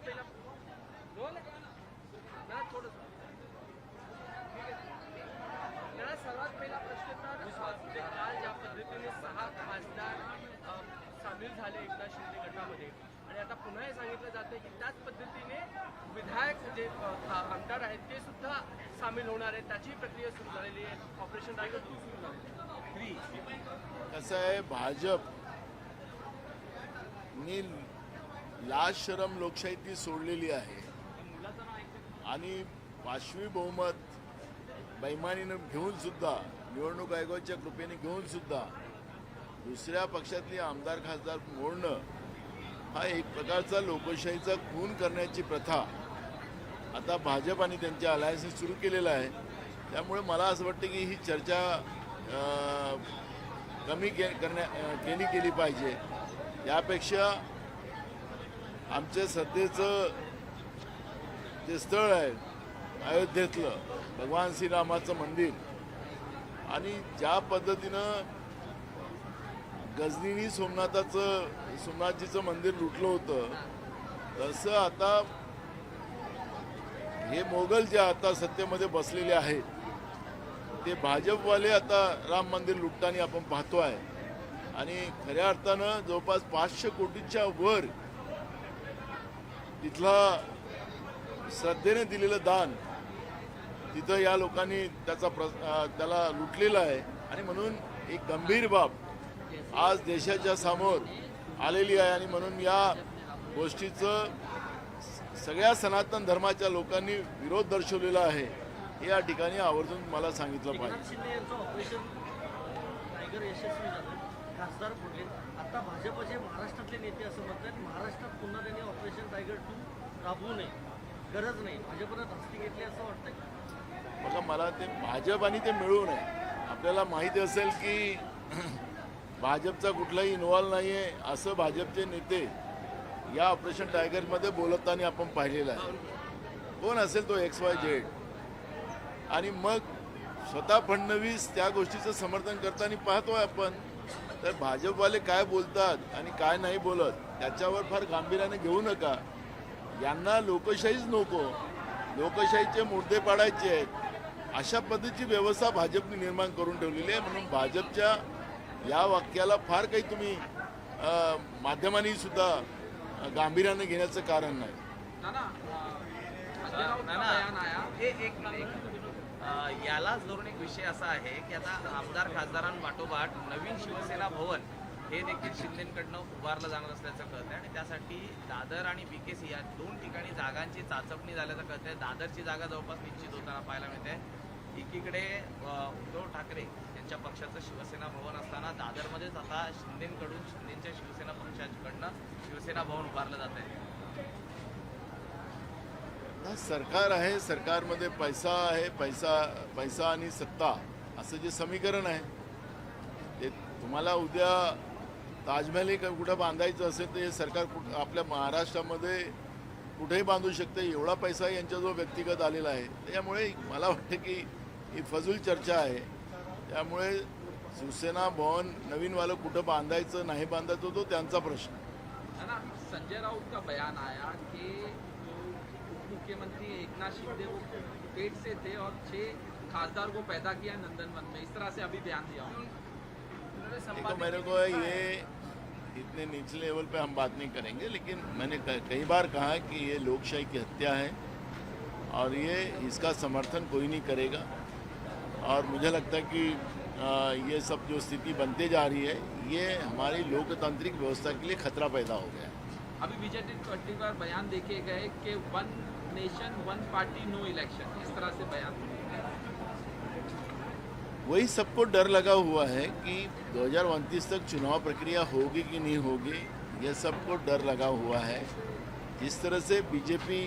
पहिला सर्वात पहिला प्रश्न तर काल ज्या पद्धतीने 6 खासदार सामील झाले एकनाथ शिंदे गटामध्ये आणि आता पुन्हा हे सांगितलं जातं की त्याच पद्धतीने विधायक जे आमदार आहेत ते सुद्धा सामील होणार आहेत, त्याची प्रक्रिया सुरू झालेली आहे. ऑपरेशन टायगर 2 सुरू झालेली आहे. कसं आहे, भाजप नी लाज शरम लोकशाही ती सोडलेली आहे आणि 5वी बहुमत बैमानीनं घेऊन सुद्धा, निवडणूक आयोगाच्या कृपेने घेऊन सुद्धा दुसऱ्या पक्षातली आमदार खासदार मोडणं हा एक प्रकारचा लोकशाहीचा खून करण्याची प्रथा आता भाजप आणि त्यांच्या अलायन्सने सुरू केलेला आहे. त्यामुळे मला असं वाटतं की ही चर्चा कमी केली पाहिजे. यापेक्षा आमच्या सध्याचं जे स्थळ आहे अयोध्येतलं भगवान श्रीरामाचं मंदिर आणि ज्या पद्धतीनं गजनीनी सोमनाथजीचं मंदिर लुटलं होतं, तसं आता हे मोगल जे आता सत्तेमध्ये बसलेले आहेत ते भाजपवाले आता राम मंदिर लुटताना आपण पाहतो आहे. आणि खऱ्या अर्थानं जवळपास 500 कोटीच्या वर तिथला श्रद्धेने दिलेलं दान तिथं या लोकांनी त्याला लुटलेलं आहे. आणि म्हणून एक गंभीर बाब आज देशाच्या समोर आलेली आहे आणि म्हणून या गोष्टीचं सगळ्या सनातन धर्माच्या लोकांनी विरोध दर्शवलेला आहे. हे या ठिकाणी आवर्जून मला सांगितलं पाहिजे. ऑपरेशन टायगर यशस्वी झालं, खासदार फोडले. आता भाजपचे महाराष्ट्रातले नेते असं म्हणतात महाराष्ट्रात पुन्हा त्यांनी ऑपरेशन टायगर 2 राबवू नये, गरज नाही, भाजपनं धास्ती घेतली असं वाटतंय. बघा, मला ते भाजप आणि ते मिळू नये. आपल्याला माहिती असेल की भाजपचा कुठलाही इन्व्हॉल्व नाही आहे असं भाजपचे नेते या ऑपरेशन टायगरमध्ये बोलताना आपण पाहिलेलं आहे. कोण असेल तो XYZ. आणि मग स्वतः फडणवीस त्या गोष्टीचं समर्थन करताना पाहतोय आपण. तर भाजपवाले काय बोलतात आणि काय नाही बोलत त्याच्यावर फार गांभीर्याने घेऊ नका. यांना लोकशाहीच नको, लोकशाहीचे मुद्दे पाडायचे आहेत अशा पद्धतीची व्यवस्था भाजपने निर्माण करून ठेवलेली आहे. म्हणून भाजपच्या या वाक्याला फार काही तुम्ही माध्यमांनी सुद्धा गांभीर्याने घेण्याचं कारण नाही. यालाच धरून एक विषय असा आहे की आता आमदार खासदारांपाठोपाठ नवीन शिवसेना भवन हे देखील शिंदेकडनं उभारलं जाणार असल्याचं कळत आहे आणि त्यासाठी दादर आणि BKC या 2 ठिकाणी जागांची चाचपणी झाल्याचं कळत आहे. दादरची जागा जवळपास निश्चित होताना पाहायला मिळते. एकीकडे उद्धव ठाकरे यांच्या पक्षाचं शिवसेना भवन असताना दादरमध्येच आता शिंदेच्या शिवसेना पक्षाकडनं शिवसेना भवन उभारलं जात आहे. सरकार आहे, सरकारमध्ये पैसा आहे, पैसा आणि सत्ता असं जे समीकरण आहे ते तुम्हाला उद्या ताजमहल कुठं बांधायचं असेल तर हे सरकार आपल्या महाराष्ट्रामध्ये कुठेही बांधू शकते. एवढा पैसा यांच्याजवळ व्यक्तिगत आलेला आहे. त्यामुळे मला वाटतं की ही फजूल चर्चा आहे. त्यामुळे शिवसेना भवन नवीनवालं कुठं बांधायचं नाही बांधायचं तो त्यांचा प्रश्न. संजय राउत का बयान आया कि मुख्यमंत्री एकनाथ शिंदे वो पेट से थे और 6 खासदार को पैदा किया नंदनवन में, इस तरह से अभी बयान दिया. देखो, मेरे को ये इतने निचले लेवल पे हम बात नहीं करेंगे, लेकिन मैंने कई बार कहा कि ये लोकशाही की हत्या है और इसका समर्थन कोई नहीं करेगा. और मुझे लगता है कि ये सब जो स्थिति बनते जा रही है ये हमारी लोकतांत्रिक व्यवस्था के लिए खतरा पैदा हो गया है. अभी बीजेपी पार्टी का बयान देखे गए कि 1 नेशन 1 पार्टी नो इलेक्शन, इस तरह से बयान. वही सबको डर लगा हुआ है कि 2029 तक चुनाव प्रक्रिया होगी कि नहीं होगी, ये सबको डर लगा हुआ है. जिस तरह से बीजेपी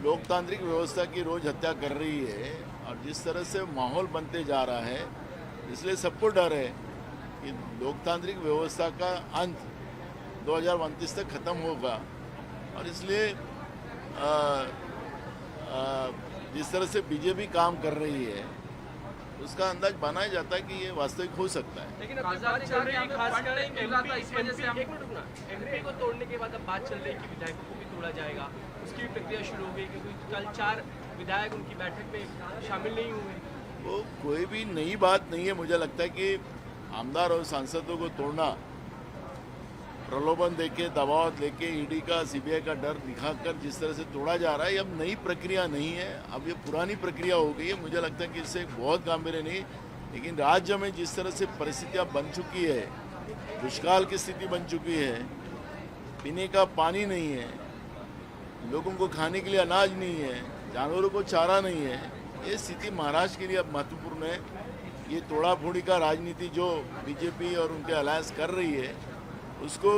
लोकतांत्रिक व्यवस्था की रोज हत्या कर रही है और जिस तरह से माहौल बनते जा रहा है, इसलिए सबको डर है कि लोकतांत्रिक व्यवस्था का अंत 2029 तक ख़त्म होगा. और इसलिए जिस तरह से बीजेपी काम कर रही है उसका अंदाज बनाया जाता है कि ये वास्तविक हो सकता है। लेकिन अब बात चल रही है खासकर एमपी को तोड़ने के बाद अब बात चल रही है कि विधायकों को भी तोड़ा जाएगा, उसकी भी प्रक्रिया शुरू हो गई क्योंकि कल 4 विधायक उनकी बैठक में शामिल नहीं हुए। वो कोई भी नई बात नहीं है। मुझे लगता है कि आमदार और सांसदों को तोड़ना, प्रलोभन देके, दबाव लेके, ईडी का, सीबीआई का डर दिखाकर जिस तरह से तोड़ा जा रहा है, ये अब नई प्रक्रिया नहीं है, अब ये पुरानी प्रक्रिया हो गई है। मुझे लगता है कि इससे बहुत गांभीर्य नहीं, लेकिन राज्य में जिस तरह से परिस्थितियाँ बन चुकी है, दुष्काल की स्थिति बन चुकी है, पीने का पानी नहीं है, लोगों को खाने के लिए अनाज नहीं है, जानवरों को चारा नहीं है, ये स्थिति महाराष्ट्र के लिए अब महत्वपूर्ण है। ये तोड़ा फोड़ी का राजनीति जो बीजेपी और उनके अलायंस कर रही है, उसको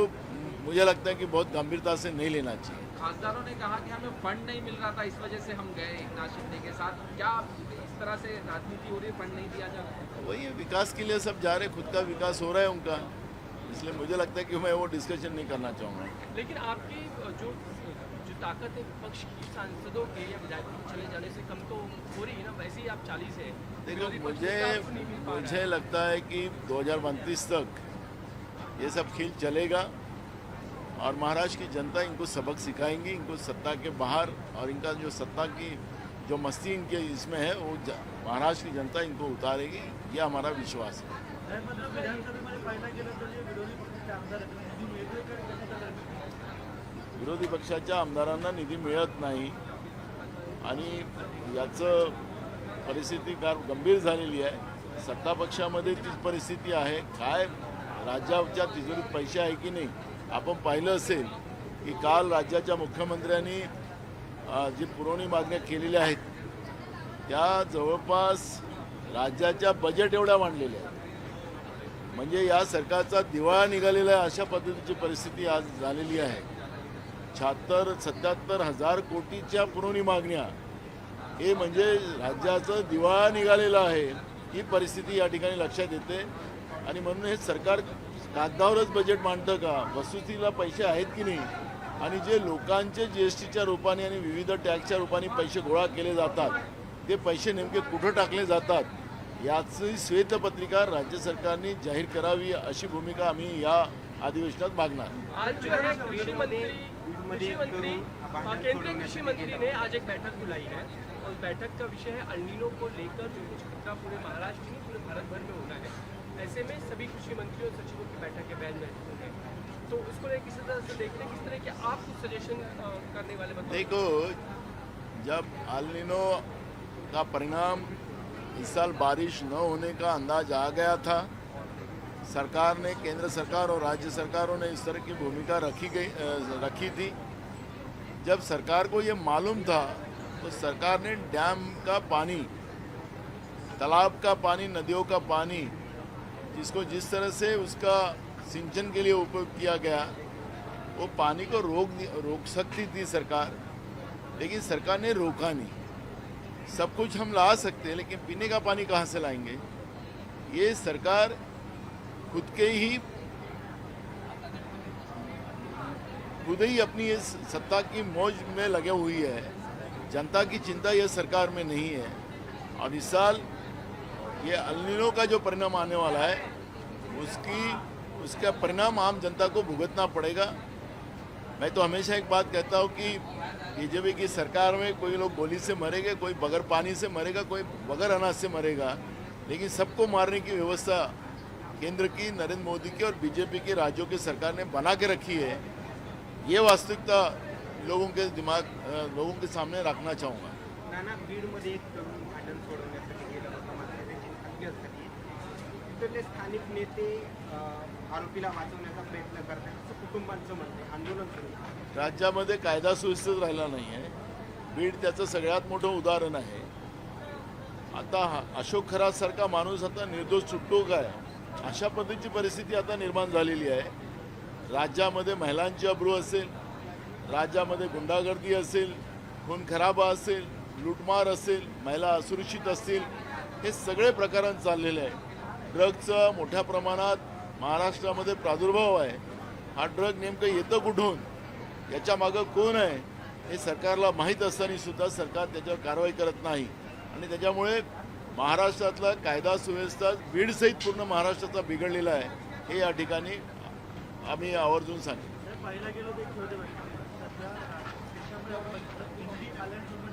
मुझे लगता है कि बहुत गंभीरता से नहीं लेना चाहिए। खासदारों ने कहा कि हमें फंड नहीं मिल रहा था, इस वजह से हम गए एकनाथ शिंदे के साथ। क्या इस तरह से राजनीति हो रही है, फंड नहीं दिया जा रहा? वही है, विकास के लिए सब जा रहे, खुद का विकास हो रहा है उनका, इसलिए मुझे लगता है कि मैं वो डिस्कशन नहीं करना चाहूँगा। लेकिन आपकी जो ताकत है विपक्ष की, सांसदों के या विधायकों के चले जाने से कम तो हो रही है ना, वैसे ही आप 40 है। देखो, मुझे लगता है कि 2029 तक ये सब खेल चलेगा और महाराष्ट्र की जनता इनको सबक सिखाएंगी, इनको सत्ता के बाहर, और इनका जो सत्ता की जो मस्ती इनके इसमें है वो महाराष्ट्र की जनता इनको उतारेगी, ये हमारा विश्वास है। विरोधी पक्षाच्या आमदारांना निधी मिळत नाही आणि याचं परिस्थिती फार गंभीर झालेली आहे। सत्ता पक्षामध्ये तीच परिस्थिती आहे। काय राज्याच्या तिजोरीत पैसे आहे की नाही, आपण पाहिलं असेल की काल राज्याच्या मुख्यमंत्र्यांनी जी पुरवणी मागण्या केलेल्या आहेत त्या जवळपास राज्याच्या बजेट एवढ्या मांडलेल्या आहेत। म्हणजे या सरकारचा दिवाळा निघालेला आहे अशा पद्धतीची परिस्थिती आज झालेली आहे। 76-77 हजार कोटीच्या पुरवणी मागण्या, हे म्हणजे राज्याचं दिवाळा निघालेला आहे, ही परिस्थिती या ठिकाणी लक्षात येते। आणि म्हणून हे सरकार कागदावरच बजेट मांडतं का, वस्तुस्थितीला पैसे आहेत की नाही, आणि जे लोकांचे जीएसटीच्या रूपाने आणि विविध टॅक्सच्या रूपाने पैसे गोळा केले जातात ते पैसे नेमके कुठं टाकले जातात याची श्वेतपत्रिका राज्य सरकारने जाहीर करावी, अशी भूमिका आम्ही या अधिवेशनात मागणार। आज जो है केंद्रीय कृषि मंत्री ने आज एक बैठक बुलाई है और बैठक का विषय है अल्नीनो को लेकर जो कुछ खतरा पूरे महाराष्ट्र में, पूरे भारत भर में होना है। ऐसे में सभी कृषि मंत्रियों और सचिवों की बैठक के बैन महत्वपूर्ण है, तो उसको किसी तरह से देखते हैं, किस तरह के आप कुछ सजेशन करने वाले बताओ। देखो, जब अल्नीनो का परिणाम इस साल बारिश न होने का अंदाज आ गया था, सरकार ने, केंद्र सरकार और राज्य सरकारों ने इस तरह की भूमिका रखी थी। जब सरकार को ये मालूम था तो सरकार ने डैम का पानी, तालाब का पानी, नदियों का पानी, जिसको जिस तरह से उसका सिंचन के लिए उपयोग किया गया, वो पानी को रोक सकती थी सरकार, लेकिन सरकार ने रोका नहीं। सब कुछ हम ला सकते हैं, लेकिन पीने का पानी कहाँ से लाएंगे? ये सरकार खुद ही अपनी इस सत्ता की मौज में लगे हुई है। जनता की चिंता यह सरकार में नहीं है, और इस साल ये अल्नीनो का जो परिणाम आने वाला है उसका परिणाम आम जनता को भुगतना पड़ेगा। मैं तो हमेशा एक बात कहता हूँ कि बीजेपी की सरकार में कोई लोग गोली से मरेंगे, कोई बगैर पानी से मरेगा, कोई बगैर अनाज से मरेगा, लेकिन सबको मारने की व्यवस्था केंद्र की, नरेंद्र मोदी की और बीजेपी की राज्यों की सरकार ने बना के रखी है। ये वास्तविकता लोगों के सामने रखना चाहूँगा। नाना, बीडमध्ये एक तरुण भांडण सोडवण्यासाठी गेला होता, मात्र त्याची हत्या झाली। तिथले स्थानिक नेते आरोपीला वाचवण्याचा प्रयत्न करतात, असं कुटुंबांचं म्हणणं आहे। आंदोलन सुरू आहे। राज्यामध्ये कायदा सुव्यवस्थित राहिला नाही आहे। बीड त्याचं सगळ्यात मोठं उदाहरण आहे। आता अशोक खरातसारखा माणूस आता निर्दोष सुटतो काय, अशा पद्धतीची परिस्थिती आता निर्माण झालेली आहे। राज्यामध्ये महिलांची अब्रू असेल, राज्यामध्ये गुंडागर्दी असेल, खून खराबा असेल, लूटमार असेल, महिला असुरक्षित असतील, हे सगळे प्रकरण चाललेले आहे। ड्रगचा मोठ्या प्रमाणात महाराष्ट्रामध्ये प्रादुर्भाव आहे। हा ड्रग नेमकं येतं कुठून, याच्या मागं कोण आहे, हे सरकारला माहीत असताना सुद्धा सरकार त्याच्यावर कारवाई करत नाही, आणि त्याच्यामुळे महाराष्ट्रातला कायदा सुव्यवस्था बीडसहित पूर्ण महाराष्ट्राचा बिघडलेला आहे हे या ठिकाणी आम्ही आवर्जून सांगितलं. पाहिला गेलो ते खेळते सध्या देशामध्ये आपण इंडी आल्यानंतर